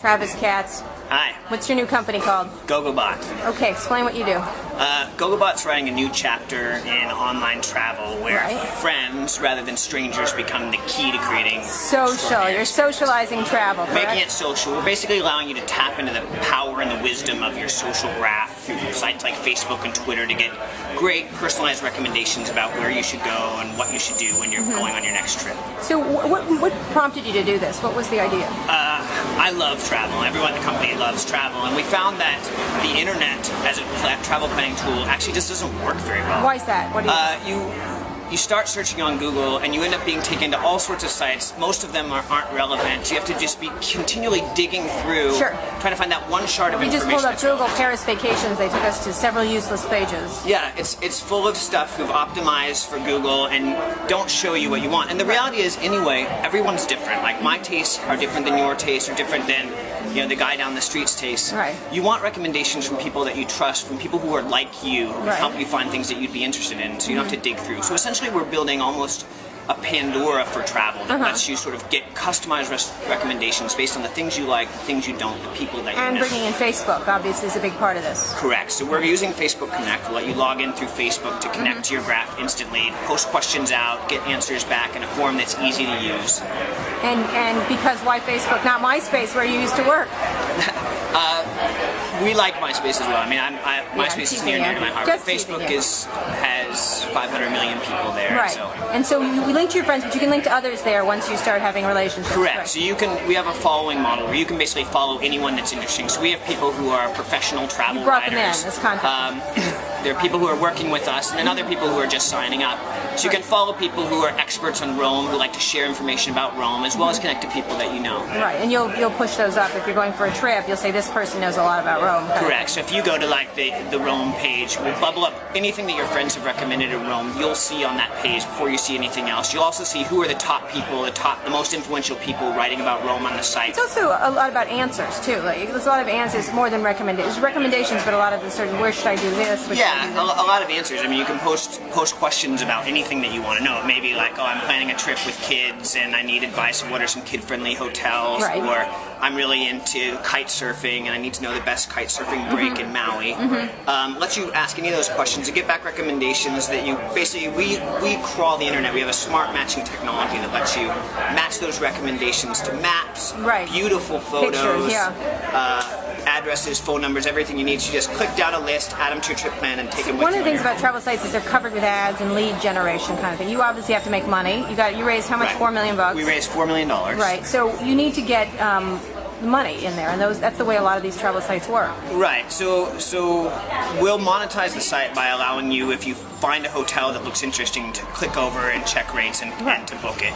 Travis Katz. Hi. What's your new company called? Gogobot. Okay, explain what you do. Gogobot's writing a new chapter in online travel where friends rather than strangers become the key to creating social. You're socializing travel, correct? Making it social. We're basically allowing you to tap into the power and the wisdom of your social graph through sites like Facebook and Twitter to get great personalized recommendations about where you should go and what you should do when you're going on your next trip. So what prompted you to do this? What was the idea? I love travel. Everyone in the company loves travel, and we found that the internet as a travel planning tool actually just doesn't work very well. Why is that? What do you start searching on Google and you end up being taken to all sorts of sites. Most of them aren't relevant. You have to just be continually digging through, trying to find that one shard of information. We just pulled up Google Paris Vacations. They took us to several useless pages. Yeah, it's full of stuff we've optimized for Google and don't show you what you want. And the reality is, anyway, everyone's different. Like my tastes are different than your tastes, are different than the guy down the street's taste. Right. You want recommendations from people that you trust, from people who are like you, who can help you find things that you'd be interested in, so you don't have to dig through. So essentially we're building almost a Pandora for travel that lets you sort of get customized recommendations based on the things you like, the things you don't, the people that you know. And bringing in Facebook, obviously, is a big part of this. Correct. So we're using Facebook Connect. We'll let you log in through Facebook to connect to your graph instantly, post questions out, get answers back in a form that's easy to use. And because why Facebook, not MySpace, where you used to work? We like MySpace as well. I mean, MySpace is near to my heart. Facebook has 500 million people there. Right. And so you link to your friends, but you can link to others there once you start having relationships. Correct. Right. So we have a following model where you can basically follow anyone that's interesting. So we have people who are professional travel brought writers. them in as content. There are people who are working with us, and then other people who are just signing up. So you can follow people who are experts on Rome, who like to share information about Rome, as well as connect to people that you know. Right, and you'll push those up. If you're going for a trip, you'll say this person knows a lot about Rome. Correct. So if you go to like the Rome page, we'll bubble up anything that your friends have recommended in Rome. You'll see on that page before you see anything else. You'll also see who are the top people, the most influential people writing about Rome on the site. It's also a lot about answers too. Like there's a lot of answers more than recommendations. Recommendations, but a lot of the sort of where should I do this? A lot of answers. I mean, you can post questions about anything that you want to know. It may be like, oh, I'm planning a trip with kids and I need advice on what are some kid-friendly hotels, or I'm really into kite surfing and I need to know the best kite surfing break in Maui. Let you ask any of those questions and get back recommendations that you basically, we crawl the internet. We have a smart matching technology that lets you match those recommendations to maps, beautiful photos, pictures, addresses, phone numbers, everything you need. So you just click down a list, add them to your trip plan, and take them with you. One of the things about travel sites is they're covered with ads and lead generation kind of thing. You obviously have to make money. You raised how much? $4 million bucks. We raised $4 million. Right. So you need to get money in there, and that's the way a lot of these travel sites work. Right. So we'll monetize the site by allowing you, if you find a hotel that looks interesting, to click over and check rates and to book it.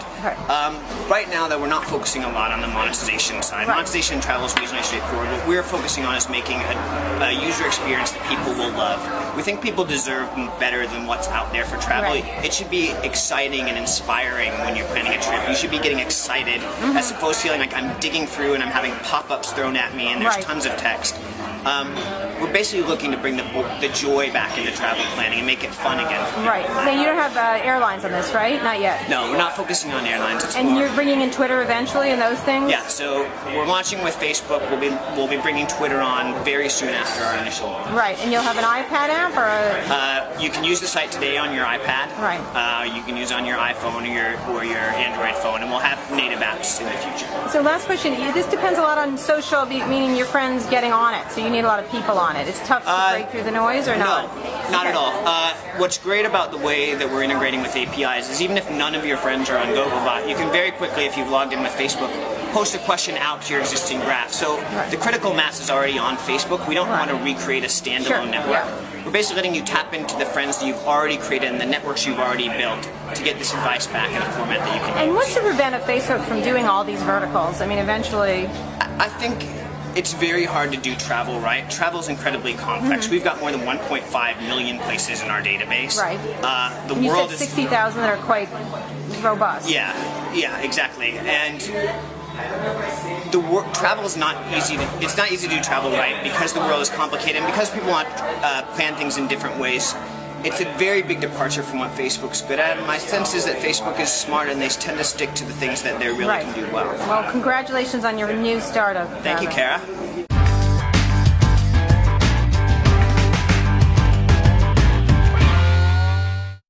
Right now, though, we're not focusing a lot on the monetization side. Monetization in travel is reasonably straightforward. What we're focusing on is making a user experience that people will love. We think people deserve better than what's out there for travel. It should be exciting and inspiring when you're planning a trip. You should be getting excited as opposed to feeling like I'm digging through and I'm having pop-ups thrown at me and there's tons of text. We're basically looking to bring the joy back into travel planning and make it fun again. Right. Now you don't have airlines on this, right? Not yet. No, we're not focusing on airlines. And you're bringing in Twitter eventually and those things? Yeah. So we're launching with Facebook. We'll be bringing Twitter on very soon after our initial launch. Right. And you'll have an iPad app or a... You can use the site today on your iPad. Right. You can use it on your iPhone or your Android phone, and we'll have native apps in the future. So last question. This depends a lot on social, meaning your friends getting on it. So you need a lot of people on it. It's tough to break through the noise, or not? No, not at all. What's great about the way that we're integrating with APIs is even if none of your friends are on Gogobot, you can very quickly, if you've logged in with Facebook, post a question out to your existing graph. So the critical mass is already on Facebook. We don't want to recreate a standalone network. We're basically letting you tap into the friends that you've already created and the networks you've already built to get this advice back in a format that you can use. And what's to prevent Facebook from doing all these verticals? I mean, eventually... I think it's very hard to do travel right. Travel is incredibly complex. We've got more than 1.5 million places in our database. Right. The and you world said 60,000 that are quite robust. Yeah, exactly. And travel is not easy. It's not easy to do travel right because the world is complicated and because people want to plan things in different ways. it's a very big departure from what Facebook's good at. My sense is that Facebook is smart and they tend to stick to the things that they really can do well. Well, congratulations on your new startup. Thank you, Kara.